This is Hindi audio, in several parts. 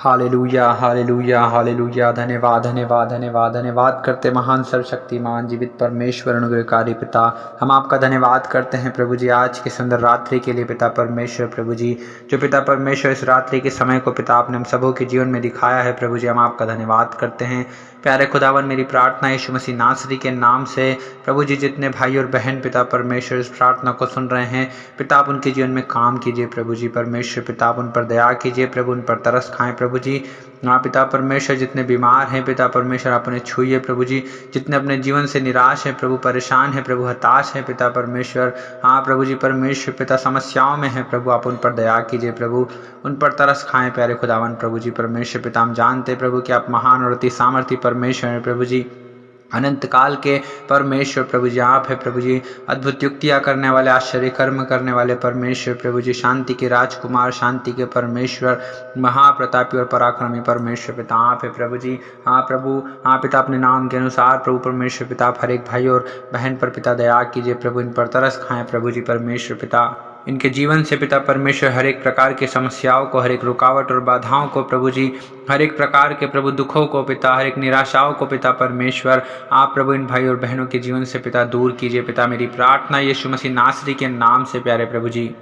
Hallelujah hallelujah hallelujah. धन्यवाद धन्यवाद धन्यवाद धन्यवाद करते महान सर्वशक्तिमान जीवित परमेश्वर अनुग्रहकारी पिता, हम आपका धन्यवाद करते हैं प्रभु जी आज की सुंदर रात्रि के लिए पिता परमेश्वर। प्रभु जी जो पिता परमेश्वर इस रात्रि के समय को पिता आपने हम सबों के जीवन में दिखाया है प्रभु जी, हम आपका धन्यवाद करते हैं। प्यारे खुदावन, मेरी प्रार्थना यीशु मसीह नासरी के नाम से प्रभु जी जितने भाई और बहन पिता परमेश्वर इस प्रार्थना को सुन रहे हैं पिता, आप उनके जीवन में काम कीजिए प्रभु जी परमेश्वर। पिता आप उन पर दया कीजिए प्रभु, उन पर तरस खाएं प्रभु जी। हाँ पिता परमेश्वर, जितने बीमार हैं पिता परमेश्वर आप उन्हें छूइए प्रभु जी। जितने अपने जीवन से निराश हैं प्रभु, परेशान हैं प्रभु, हताश हैं पिता परमेश्वर, हाँ प्रभु जी परमेश्वर पिता समस्याओं में हैं प्रभु, आप उन पर दया कीजिए प्रभु, उन पर तरस खाएं प्यारे खुदावन प्रभु जी परमेश्वर। पिता हम जानते प्रभु कि आप महान और अति सामर्थी परमेश्वर हैं प्रभु जी, अनंत काल के परमेश्वर प्रभु जी आप है प्रभु जी, अद्भुत युक्तियाँ करने वाले, आश्चर्य कर्म करने वाले परमेश्वर प्रभु जी, शांति के राजकुमार, शांति के परमेश्वर, महाप्रतापी और पराक्रमी परमेश्वर पिता आप है प्रभु जी। हाँ प्रभु, हाँ पिता अपने नाम के अनुसार प्रभु परमेश्वर पिता आप हर एक भाई और बहन पर पिता दया कीजिए प्रभु, इन पर तरस खाएं प्रभु जी परमेश्वर पिता। इनके जीवन से पिता परमेश्वर हर एक प्रकार की समस्याओं को, हर एक रुकावट और बाधाओं को प्रभु जी, हर एक प्रकार के प्रभु दुखों को पिता, हर एक निराशाओं को पिता परमेश्वर आप प्रभु इन भाई और बहनों के जीवन से पिता दूर कीजिए पिता। मेरी प्रार्थना यीशु मसीह नासरी के नाम से प्यारे प्रभु जी,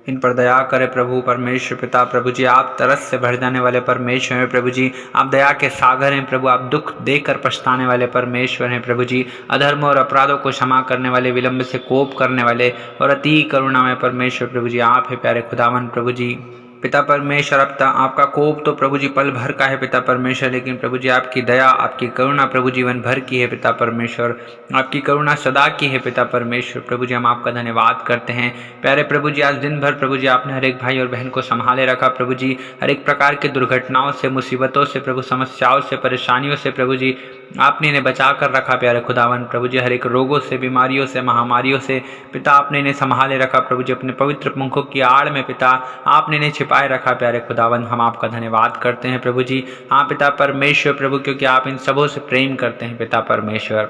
इन पर दया करे प्रभु परमेश्वर पिता। प्रभु जी आप तरस से भर जाने वाले परमेश्वर हैं प्रभु जी, आप दया के सागर हैं प्रभु, आप दुख देकर पछताने वाले परमेश्वर हैं प्रभु जी, अधर्म और अपराधों को क्षमा करने वाले, विलंब से कोप करने वाले और अति करुणामय परमेश्वर प्रभु जी आप है प्यारे खुदावन प्रभु जी। पिता परमेश्वर आपका कोप तो प्रभु जी पल भर का है पिता परमेश्वर, लेकिन प्रभु जी आपकी दया, आपकी करुणा प्रभु जीवन भर की है पिता परमेश्वर, आपकी करुणा सदा की है पिता परमेश्वर। प्रभु जी हम आपका धन्यवाद करते हैं प्यारे प्रभु जी। आज दिन भर प्रभु जी आपने हर एक भाई और बहन को संभाले रखा प्रभु जी, हर एक प्रकार के दुर्घटनाओं से, मुसीबतों से प्रभु, समस्याओं से, परेशानियों से प्रभु जी आपने इन्हें बचा कर रखा प्यारे खुदावन प्रभु जी। हर एक रोगों से, बीमारियों से, महामारियों से पिता आपने इन्हें संभाले रखा प्रभु जी, अपने पवित्र मुखों की आड़ में पिता आपने इन्हें छिपाए रखा प्यारे खुदावन। हम आपका धन्यवाद करते हैं प्रभु जी। हाँ पिता परमेश्वर प्रभु, क्योंकि आप इन सबों से प्रेम करते हैं पिता परमेश्वर।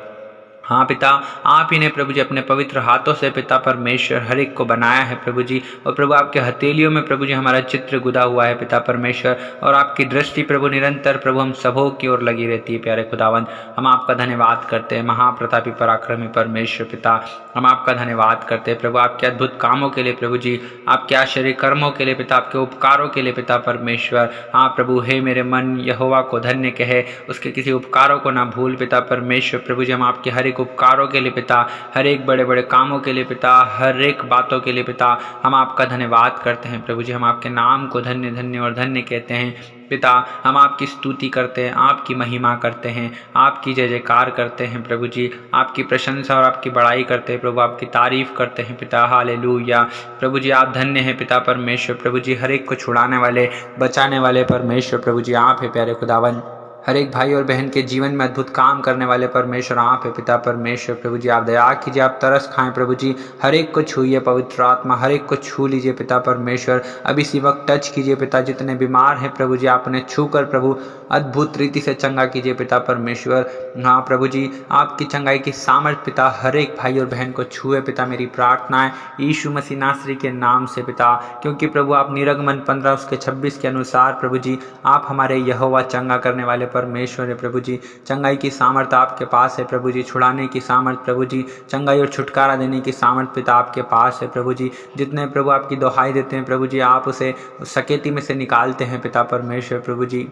हाँ पिता, आप ही ने प्रभु जी अपने पवित्र हाथों से पिता परमेश्वर हर एक को बनाया है प्रभु जी, और प्रभु आपके हथेलियों में प्रभु जी हमारा चित्र गुदा हुआ है पिता परमेश्वर, और आपकी दृष्टि प्रभु निरंतर प्रभु हम सबों की ओर लगी रहती है प्यारे खुदावन। हम आपका धन्यवाद करते हैं महाप्रतापी पराक्रमी परमेश्वर पिता, हम आपका धन्यवाद करते हैं प्रभु आपके अद्भुत कामों के लिए प्रभु जी, आपके आश्चर्य कर्मों के लिए पिता, आपके उपकारों के लिए पिता परमेश्वर। हाँ प्रभु, हे मेरे मन यहोवा को धन्य कहे, उसके किसी उपकारों को ना भूल पिता परमेश्वर। प्रभु जी हम आपके हर एक उपकारों के लिए पिता, हर एक बड़े बड़े कामों के लिए पिता, हर एक बातों के लिए पिता हम आपका धन्यवाद करते हैं प्रभु जी। हम आपके नाम को धन्य धन्य और धन्य कहते हैं पिता, हम आपकी स्तुति करते हैं, आपकी महिमा करते हैं, आपकी जय जयकार करते हैं प्रभु जी, आपकी प्रशंसा और आपकी बड़ाई करते हैं प्रभु, आपकी तारीफ करते हैं पिता। हालेलुया प्रभु जी, आप धन्य हैं पिता परमेश्वर प्रभु जी, हर एक को छुड़ाने वाले, बचाने वाले परमेश्वर प्रभु जी आप है प्यारे खुदावन। हर एक भाई और बहन के जीवन में अद्भुत काम करने वाले परमेश्वर आप है पिता परमेश्वर प्रभु जी। आप दया कीजिए, आप तरस खाएं प्रभु जी, हर एक को छूइए पवित्र आत्मा, हर एक को छू लीजिए पिता परमेश्वर। अब इसी वक्त टच कीजिए पिता, जितने बीमार हैं प्रभु जी आप उन्हें छू कर प्रभु अद्भुत रीति से चंगा कीजिए पिता परमेश्वर। हाँ प्रभु जी, आपकी चंगाई की सामर्थ पिता हर एक भाई और बहन को छुए पिता। मेरी प्रार्थना है यीशु मसीह नासरी के नाम से पिता, क्योंकि प्रभु आप निर्गमन 15 उसके 26 के अनुसार प्रभु जी आप हमारे यहोवा चंगा करने वाले परमेश्वर है प्रभु जी। चंगाई की सामर्थ आपके पास है प्रभु जी, छुड़ाने की सामर्थ प्रभु जी, चंगाई और छुटकारा देने की सामर्थ पिता आपके पास है प्रभु जी। जितने प्रभु आपकी दोहाई देते हैं प्रभु जी, आप उसे सकेती में से निकालते हैं पिता परमेश्वर प्रभु जी।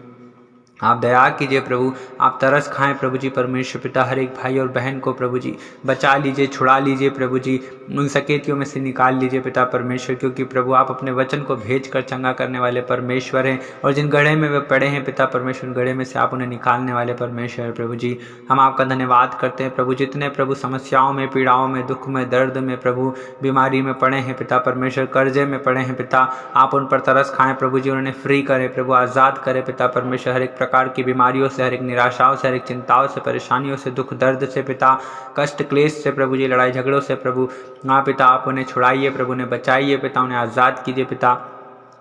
आप दया कीजिए प्रभु, आप तरस खाएं प्रभु जी परमेश्वर पिता, हर एक भाई और बहन को प्रभु जी बचा लीजिए, छुड़ा लीजिए प्रभु जी, उन सकेतियों में से निकाल लीजिए पिता परमेश्वर, क्योंकि प्रभु आप अपने वचन को भेजकर चंगा करने वाले परमेश्वर हैं, और जिन गड्ढे में वे पड़े हैं पिता परमेश्वर, गड्ढे में से आप उन्हें निकालने वाले परमेश्वर प्रभु जी। हम आपका धन्यवाद करते हैं प्रभु, जितने प्रभु समस्याओं में, पीड़ाओं में, दुख में, दर्द में प्रभु, बीमारी में पड़े हैं पिता परमेश्वर, कर्जे में पड़े हैं पिता, आप उन पर तरस खाएं प्रभु जी, उन्हें फ्री करें प्रभु, आज़ाद करें पिता परमेश्वर, हर एक प्रकार की बीमारियों से, हर एक निराशाओं से, हर एक चिंताओं से, परेशानियों से, दुख दर्द से पिता, कष्ट क्लेश से प्रभु जी, लड़ाई झगड़ों से प्रभु। हाँ पिता, आप उन्हें छुड़ाइए प्रभु, उन्हें बचाइए पिता, उन्हें आज़ाद कीजिए पिता।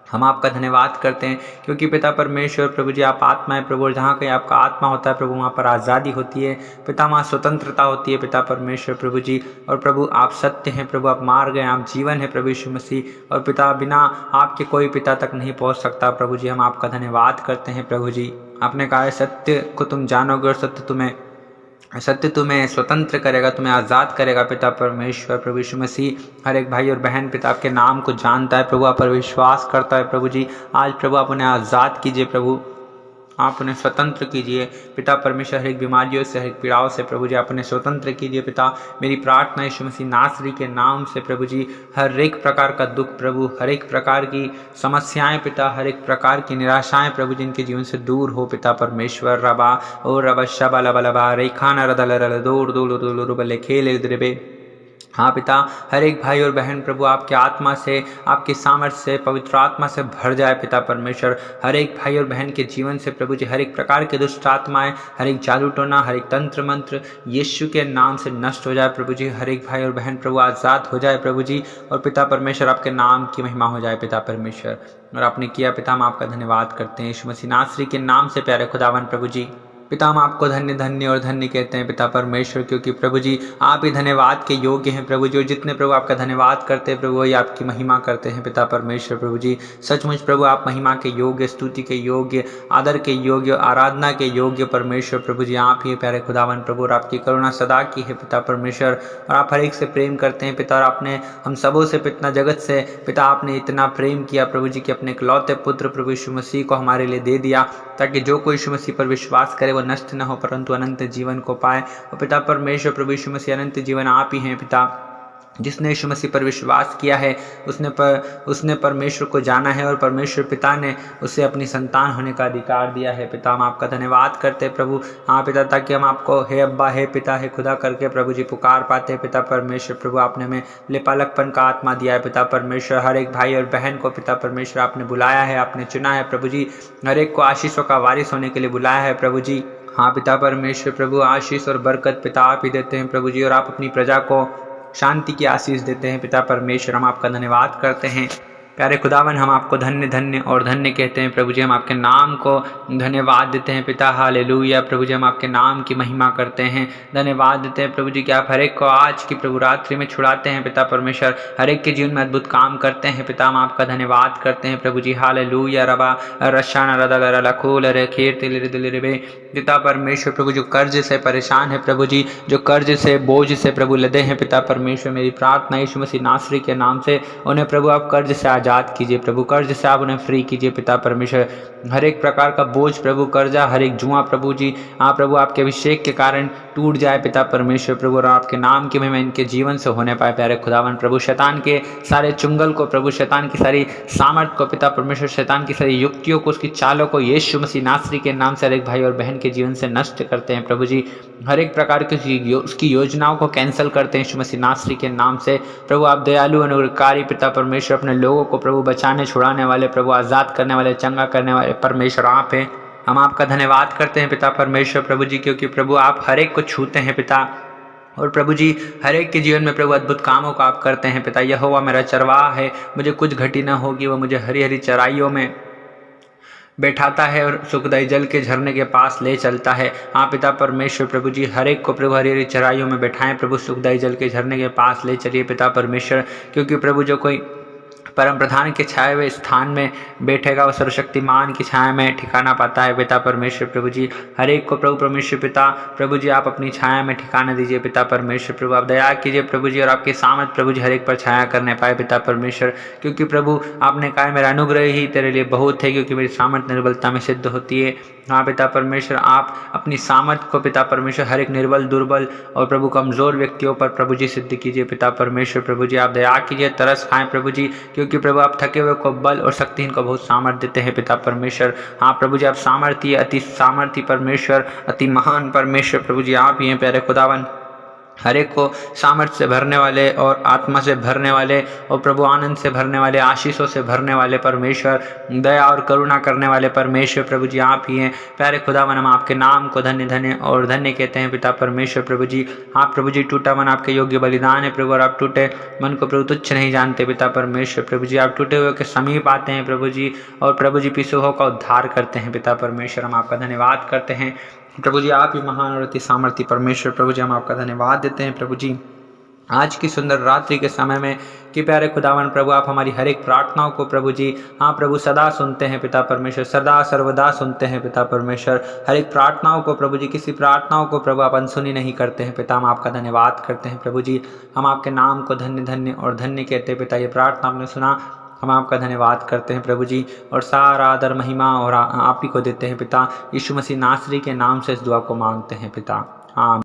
हम आपका धन्यवाद करते हैं, क्योंकि पिता परमेश्वर प्रभु जी आप आत्मा है प्रभु, और जहाँ कहीं आपका आत्मा होता है प्रभु वहाँ पर आज़ादी होती है पिता, वहाँ स्वतंत्रता होती है पिता परमेश्वर प्रभु जी। और प्रभु आप सत्य हैं प्रभु, आप मार्ग हैं, आप जीवन है प्रभु यीशु मसीह, और पिता बिना आपके कोई पिता तक नहीं पहुँच सकता प्रभु जी। हम आपका धन्यवाद करते हैं प्रभु जी। आपने कहा है सत्य को तुम जानोगे और सत्य तुम्हें स्वतंत्र करेगा, तुम्हें आज़ाद करेगा पिता परमेश्वर प्रभु यीशु मसीह। हर एक भाई और बहन पिता आपके नाम को जानता है प्रभु, आप पर विश्वास करता है प्रभु जी। आज प्रभु आप उन्हें आज़ाद कीजिए प्रभु, आप उन्हें स्वतंत्र कीजिए पिता परमेश्वर, हर एक बीमारियों से, हर एक पीड़ाओं से प्रभु जी आप उन्हें स्वतंत्र कीजिए पिता। मेरी प्रार्थना यीशु मसीह नासरी के नाम से प्रभु जी, हर एक प्रकार का दुख प्रभु, हर एक प्रकार की समस्याएं पिता, हर एक प्रकार की निराशाएं प्रभु जिनके जीवन से दूर हो पिता परमेश्वर। रबा ओ रबा शबा लबा लबा रेखाना रदल रल दूर दूर दूर बले खेले द्रिबे। हाँ पिता, हर एक भाई और बहन प्रभु आपके आत्मा से, आपके सामर्थ्य से, पवित्र आत्मा से भर जाए पिता परमेश्वर। हर एक भाई और बहन के जीवन से प्रभु जी हर एक प्रकार के दुष्ट आत्माएं, हर एक जादू टोना, हर एक तंत्र मंत्र यीशु के नाम से नष्ट हो जाए प्रभु जी। हर एक भाई और बहन प्रभु आज़ाद हो जाए प्रभु जी, और पिता परमेश्वर आपके नाम की महिमा हो जाए पिता परमेश्वर। और आपने किया पिता, हम आपका धन्यवाद करते हैं यीशु मसीह नासरी के नाम से प्यारे खुदावन प्रभु जी। पिता हम आपको धन्य धन्य और धन्य कहते हैं पिता परमेश्वर, क्योंकि प्रभु जी आप ही धन्यवाद के योग्य हैं प्रभु जी। और जितने प्रभु आपका धन्यवाद करते हैं प्रभु वही आपकी महिमा करते हैं पिता परमेश्वर प्रभु जी। सचमुच प्रभु आप महिमा के योग्य, स्तुति के योग्य, आदर के योग्य, आराधना के योग्य परमेश्वर प्रभु जी आप ही प्यारे खुदावन प्रभु। और आपकी करुणा सदा की है पिता परमेश्वर, और आप हर एक से प्रेम करते हैं पिता। और आपने हम सबों से, इतना जगत से पिता आपने इतना प्रेम किया प्रभु जी कि अपने इकलौते पुत्र प्रभु यीशु मसीह को हमारे लिए दे दिया, ताकि जो कोई यीशु मसीह पर विश्वास करे वो नष्ट न हो परंतु अनंत जीवन को पाए। और पिता परमेश्वर प्रभु यीशु मसीह अनंत जीवन आप ही हैं पिता। जिसने यीशु मसीह पर विश्वास किया है उसने परमेश्वर को जाना है, और परमेश्वर पिता ने उसे अपनी संतान होने का अधिकार दिया है पिता। हम आपका धन्यवाद करते हैं प्रभु, हाँ पिता, ताकि हम आपको हे अब्बा, हे पिता, हे खुदा करके प्रभु जी पुकार पाते हैं पिता परमेश्वर प्रभु। आपने हमें लेपालकपन का आत्मा दिया है पिता परमेश्वर। हर एक भाई और बहन को पिता परमेश्वर आपने बुलाया है, आपने चुना है प्रभु जी। हर एक को आशीषों का वारिस होने के लिए बुलाया है प्रभु जी। हाँ पिता परमेश्वर प्रभु, आशीष और बरकत पिता आप ही देते हैं प्रभु जी, और आप अपनी प्रजा को शांति की आशीष देते हैं पिता परमेश्वर। हम आपका धन्यवाद करते हैं प्यारे खुदावन, हम आपको धन्य धन्य और धन्य कहते हैं प्रभु जी। हम आपके नाम को धन्यवाद देते हैं पिता, हालेलुया प्रभु जी। हम आपके नाम की महिमा करते हैं, धन्यवाद देते हैं प्रभु जी कि आप हर एक को आज की प्रभु रात्रि में छुड़ाते हैं पिता परमेश्वर, हर एक के जीवन में अद्भुत काम करते हैं पिता। हम आपका धन्यवाद करते हैं प्रभु जी, हालेलुया। रबा रशाना रदल रखोल रे खेर तिल दिल रे पिता परमेश्वर प्रभु, जो कर्ज से परेशान है प्रभु जी, जो कर्ज से, बोझ से प्रभु लदे हैं पिता परमेश्वर, मेरी प्रार्थना यीशु मसीह नासरी के नाम से उन्हें प्रभु आप कर्ज से आज़ाद कीजिए प्रभु, कर्ज से आप उन्हें फ्री कीजिए पिता परमेश्वर। हर एक प्रकार का बोझ प्रभु, कर्जा, हर एक जुआ प्रभु जी प्रभु आपके अभिषेक के कारण टूट जाए पिता परमेश्वर प्रभु, और आपके नाम की महिमा इनके जीवन से होने पाए प्यारे खुदावन प्रभु। शैतान के सारे चुंगल को प्रभु, शैतान की सारी सामर्थ को पिता परमेश्वर, शैतान की सारी युक्तियों को, उसकी चालों को यीशु मसीह नासरी के नाम से हर एक भाई और बहन के जीवन से नष्ट करते हैं प्रभु जी। हर एक प्रकार की उसकी योजनाओं को कैंसिल करते हैं यीशु मसीह नासरी के नाम से प्रभु। आप दयालु अनुग्रहकारी पिता परमेश्वर, अपने लोगों को प्रभु बचाने, छुड़ाने वाले प्रभु, आज़ाद करने वाले, चंगा करने वाले परमेश्वर आप हैं। हम आपका धन्यवाद करते हैं पिता परमेश्वर प्रभु जी, क्योंकि प्रभु आप हर एक को छूते हैं पिता, और प्रभु जी हर एक के जीवन में प्रभु अद्भुत कामों को आप करते हैं पिता। यहोवा मेरा चरवाहा है, मुझे कुछ घटी न होगी, वो मुझे हरी हरी चराइयों में बैठाता है और सुखदायी जल के झरने के पास ले चलता है। हाँ पिता परमेश्वर प्रभु जी, हर एक को प्रभु हरी हरी चराइयों में बैठाएं प्रभु, सुखदायी जल के झरने के पास ले चलिए पिता परमेश्वर, क्योंकि प्रभु जो कोई परम प्रधान के छाए हुए स्थान में बैठेगा वो सर्वशक्तिमान की छाया में ठिकाना पाता है पिता परमेश्वर प्रभु जी। हर एक को प्रभु परमेश्वर पिता प्रभु जी आप अपनी छाया में ठिकाना दीजिए पिता परमेश्वर प्रभु। आप दया कीजिए प्रभु जी, और आपके सामर्थ प्रभु जी हर एक पर छाया करने पाए पिता परमेश्वर, क्योंकि प्रभु आपने कहा मेरा अनुग्रह ही तेरे लिए बहुत है, क्योंकि मेरी सामर्थ निर्बलता में सिद्ध होती है। हाँ पिता परमेश्वर, आप अपनी सामर्थ को पिता परमेश्वर हर एक निर्बल, दुर्बल और प्रभु कमजोर व्यक्तियों पर प्रभु जी सिद्ध कीजिए पिता परमेश्वर प्रभु जी। आप दया कीजिए, तरस खाएं प्रभु जी, क्योंकि प्रभु आप थके हुए को बल और शक्तिहीन को बहुत सामर्थ्य देते हैं पिता परमेश्वर। हाँ प्रभु जी, आप सामर्थ्य, अति सामर्थ्य परमेश्वर, अति महान परमेश्वर प्रभु जी आप ही हैं प्यारे खुदावन। हर एक को सामर्थ्य से भरने वाले और आत्मा से भरने वाले और प्रभु आनंद से भरने वाले, आशीषों से भरने वाले परमेश्वर, दया और करुणा करने वाले परमेश्वर प्रभु जी आप ही हैं। प्यारे खुदावन हम आपके नाम को धन्य धन्य और धन्य कहते हैं पिता परमेश्वर प्रभु जी। आप प्रभु जी टूटा मन आपके योग्य बलिदान है प्रभु, और आप टूटे मन को प्रभु तुच्छ नहीं जानते पिता परमेश्वर प्रभु जी। आप टूटे हुए के समीप आते हैं प्रभु जी, और प्रभु जी पिसू हो का उद्धार करते हैं पिता परमेश्वर। हम आपका धन्यवाद करते हैं प्रभु जी। आप ही महान और अति सामर्थी परमेश्वर प्रभु जी, हम आपका धन्यवाद देते हैं प्रभु जी आज की सुंदर रात्रि के समय में कि प्यारे खुदावन प्रभु आप हमारी हर एक प्रार्थनाओं को प्रभु जी हाँ प्रभु सदा सुनते हैं पिता परमेश्वर, सदा सर्वदा सुनते हैं पिता परमेश्वर। हर एक प्रार्थनाओं को प्रभु जी, किसी प्रार्थनाओं को प्रभु आप अनसुनी नहीं करते हैं पिता। हम आपका धन्यवाद करते हैं प्रभु जी। हम आपके नाम को धन्य धन्य और धन्य कहते हैं पिता। ये प्रार्थना आपने सुना, हम आपका धन्यवाद करते हैं प्रभु जी, और सारा आदर महिमा और आप ही को देते हैं पिता। यीशु मसीह नासरी के नाम से इस दुआ को मांगते हैं पिता, आमीन।